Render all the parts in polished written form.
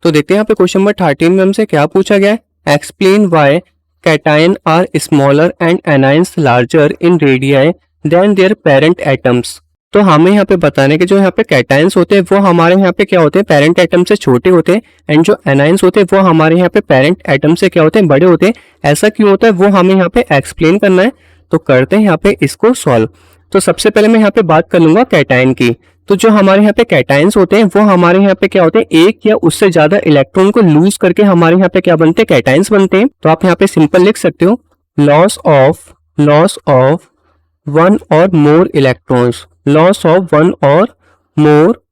तो देखते हैं यहाँ पे क्वेश्चन नंबर 13 में हमसे क्या पूछा गया है। Explain why cations are smaller and anions larger in radii than their parent atoms. तो हमें यहाँ पे बताने के जो यहाँ पे कैटायंस होते हैं वो हमारे यहाँ पे क्या होते हैं, पेरेंट एटम से छोटे होते हैं, एंड जो एनायंस होते हैं वो हमारे यहाँ पे पेरेंट एटम से क्या होते हैं, बड़े होते हैं। ऐसा क्यों होता है वो हमें यहाँ पे एक्सप्लेन करना है। तो करते हैं यहाँ पे इसको सॉल्व। तो सबसे पहले मैं यहाँ पे बात कर लूंगा कैटायन की। तो जो हमारे यहाँ पे कैटायंस होते हैं वो हमारे यहाँ पे क्या होते हैं, एक या उससे ज्यादा इलेक्ट्रॉन को लूज करके हमारे यहाँ पे क्या बनते हैं, कैटायंस बनते हैं। तो आप यहाँ पे सिंपल लिख सकते हो लॉस ऑफ वन और मोर इलेक्ट्रॉन्स, लॉस ऑफ वन और मोर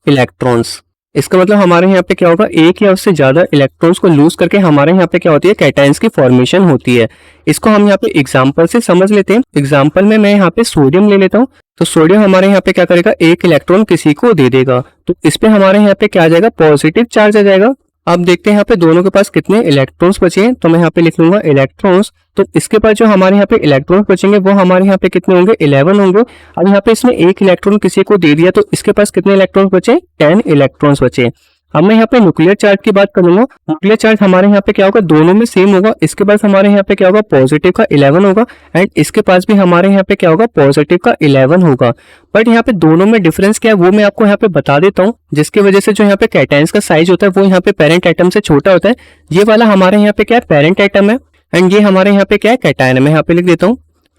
इलेक्ट्रॉन्स। इसका मतलब हमारे यहाँ पे क्या होगा, एक या उससे ज्यादा इलेक्ट्रॉन्स को लूज करके हमारे यहाँ पे क्या होती है, कैटायंस की फॉर्मेशन होती है। इसको हम यहाँ पे एग्जांपल से समझ लेते हैं। एग्जांपल में मैं यहाँ पे सोडियम ले लेता हूँ। तो सोडियम हमारे यहाँ पे क्या करेगा, एक इलेक्ट्रॉन किसी को दे देगा। तो इस पे हमारे यहाँ पे क्या आ जाएगा, पॉजिटिव चार्ज आ जाएगा। अब देखते हैं यहाँ पे दोनों के पास कितने इलेक्ट्रॉन्स बचे हैं। तो मैं यहाँ पे लिख लूंगा इलेक्ट्रॉन्स। तो इसके पास जो हमारे यहाँ पे इलेक्ट्रॉन्स बचेंगे वो हमारे यहाँ पे कितने होंगे, 11 होंगे। अब यहाँ पे इसने एक इलेक्ट्रॉन किसी को दे दिया तो इसके पास कितने इलेक्ट्रॉन्स बचे, 10 इलेक्ट्रॉन्स बचे। अब मैं यहाँ पे न्यूक्लियर चार्ज की बात करूंगा। न्यूक्लियर चार्ज हमारे यहाँ पे क्या होगा, दोनों में सेम होगा। इसके पास हमारे यहाँ पे क्या होगा, पॉजिटिव का 11 होगा, एंड इसके पास भी हमारे यहाँ पे क्या होगा, पॉजिटिव का 11 होगा। बट यहाँ पे दोनों में डिफरेंस क्या है वो मैं आपको यहाँ पे बता देता हूँ, जिसकी वजह से जो यहाँ पे कैटायंस का साइज होता है वो यहाँ पे पेरेंट एटम से छोटा होता है। ये वाला हमारे यहाँ पे क्या है, पेरेंट एटम है, एंड ये हमारे यहाँ पे क्या है, कैटायन है। मैं यहाँ पे लिख देता हूँ,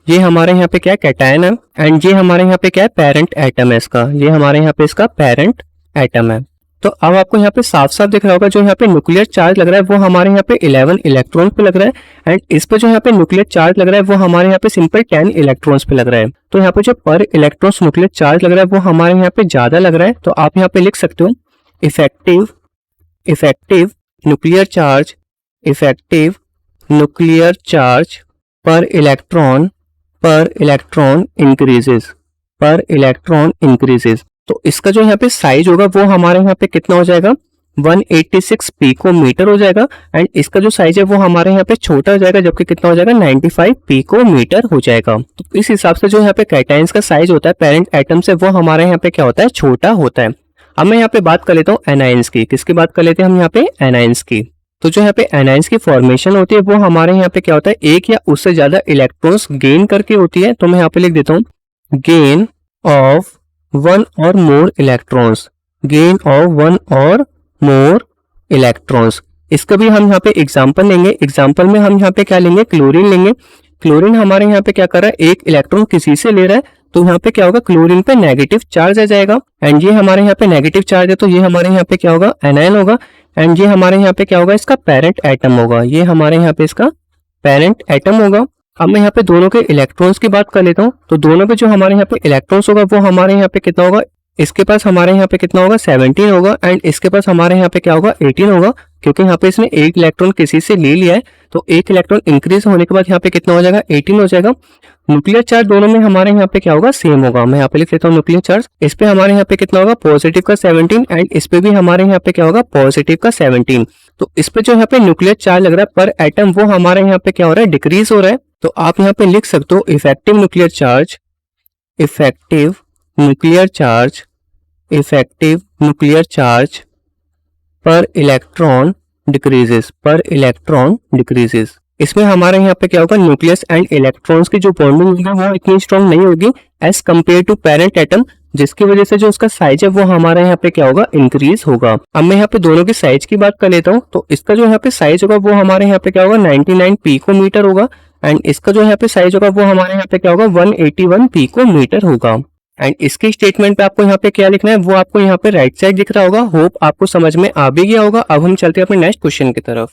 ये हमारे यहाँ पे क्या है, कैटायन है, एंड ये हमारे यहाँ पे क्या है, पेरेंट एटम है इसका। ये हमारे यहाँ पे इसका पेरेंट एटम है। तो अब आपको यहाँ पे साफ साफ दिख रहा होगा जो यहाँ पे न्यूक्लियर चार्ज लग रहा है वो हमारे यहाँ पे 11 इलेक्ट्रॉन पे लग रहा है, एंड इस पे जो यहाँ पे न्यूक्लियर चार्ज लग रहा है वो हमारे यहाँ पे सिंपल 10 इलेक्ट्रॉन्स पे लग रहा है। तो यहाँ पे जो पर इलेक्ट्रॉन्स न्यूक्लियर चार्ज लग रहा है वो हमारे यहाँ पे ज्यादा लग रहा है। तो आप यहाँ पे लिख सकते हो effective nuclear charge, effective nuclear charge पर इलेक्ट्रॉन इंक्रीजेस। तो इसका जो यहाँ पे साइज होगा वो हमारे यहाँ पे कितना हो जाएगा, 186 पिकोमीटर हो जाएगा, एंड इसका जो साइज है वो हमारे यहाँ पे छोटा हो जाएगा, जबकि कितना हो जाएगा, 95 पिकोमीटर हो जाएगा। तो इस हिसाब से जो यहाँ पे कैटायंस का साइज होता है पेरेंट एटम से वो हमारे यहाँ पे क्या होता है, छोटा होता है। अब मैं यहाँ पे बात कर लेता हूँ एनायंस की। किसकी बात कर लेते हैं हम यहाँ पे, एनायंस की। तो जो यहाँ पे एनायंस की फॉर्मेशन होती है वो हमारे यहाँ पे क्या होता है, एक या उससे ज्यादा इलेक्ट्रॉन्स गेन करके होती है। तो मैं यहाँ पे लिख देता हूँ गेन ऑफ वन और मोर इलेक्ट्रॉन्स, गेन ऑफ वन और मोर इलेक्ट्रॉन्स। इसका भी हम यहाँ पे एग्जांपल लेंगे। एग्जांपल में हम यहाँ पे क्या लेंगे, क्लोरीन लेंगे। क्लोरीन हमारे यहाँ पे क्या कर रहा है, एक इलेक्ट्रॉन किसी से ले रहा है, तो यहाँ पे क्या होगा, क्लोरीन पे नेगेटिव चार्ज आ जाएगा, एंड ये हमारे यहाँ पे नेगेटिव चार्ज है तो ये हमारे यहाँ पे क्या होगा, एनायन होगा, एंड ये हमारे यहाँ पे क्या होगा, इसका पेरेंट एटम होगा। ये हमारे यहाँ पे इसका पेरेंट एटम होगा। अब मैं यहाँ पे दोनों के इलेक्ट्रॉन्स की बात कर लेता हूँ। तो दोनों पे जो हमारे यहाँ पे इलेक्ट्रॉन्स होगा वो हमारे यहाँ पे कितना होगा, इसके पास हमारे यहाँ पे कितना होगा, 17 होगा, एंड इसके पास हमारे यहाँ पे क्या होगा, 18 होगा, क्योंकि यहाँ पे इसने एक इलेक्ट्रॉन किसी से ले लिया है। तो एक इलेक्ट्रॉन इंक्रीज होने के बाद यहाँ पे कितना हो जाएगा, 18 हो जाएगा। न्यूक्लियर चार्ज दोनों में हमारे यहाँ पे क्या होगा, सेम होगा। मैं यहाँ पे लिख लेता हूँ न्यूक्लियर चार्ज। इस पे हमारे यहाँ पे कितना होगा, पॉजिटिव का 17, एंड इस पे भी हमारे यहाँ पे क्या होगा, पॉजिटिव का 17। तो इस पे जो यहाँ पे न्यूक्लियर चार्ज लग रहा है पर एटम वो हमारे यहाँ पे क्या हो रहा है, डिक्रीज हो रहा है। तो आप यहाँ पे लिख सकते हो इफेक्टिव न्यूक्लियर चार्ज पर इलेक्ट्रॉन डिक्रीजेस। इसमें हमारे यहाँ पे क्या होगा, न्यूक्लियस एंड इलेक्ट्रॉन्स की जो बॉन्डिंग होगी वो इतनी स्ट्रॉन्ग नहीं होगी as compared to parent atom, जिसकी वजह से जो उसका साइज है वो हमारे यहाँ पे क्या होगा, इंक्रीज होगा। अब मैं यहाँ पे दोनों की साइज की बात कर लेता हूँ। तो इसका जो यहाँ पे साइज होगा वो हमारे यहाँ पे क्या होगा, 99 पिकोमीटर होगा, एंड इसका जो यहाँ पे साइज होगा वो हमारे यहाँ पे क्या होगा, 181 पिकोमीटर होगा। एंड इसके स्टेटमेंट पे आपको यहाँ पे क्या लिखना है वो आपको यहाँ पे राइट साइड दिख रहा होगा। होप आपको समझ में आ भी गया होगा। अब हम चलते हैं अपने नेक्स्ट क्वेश्चन की तरफ।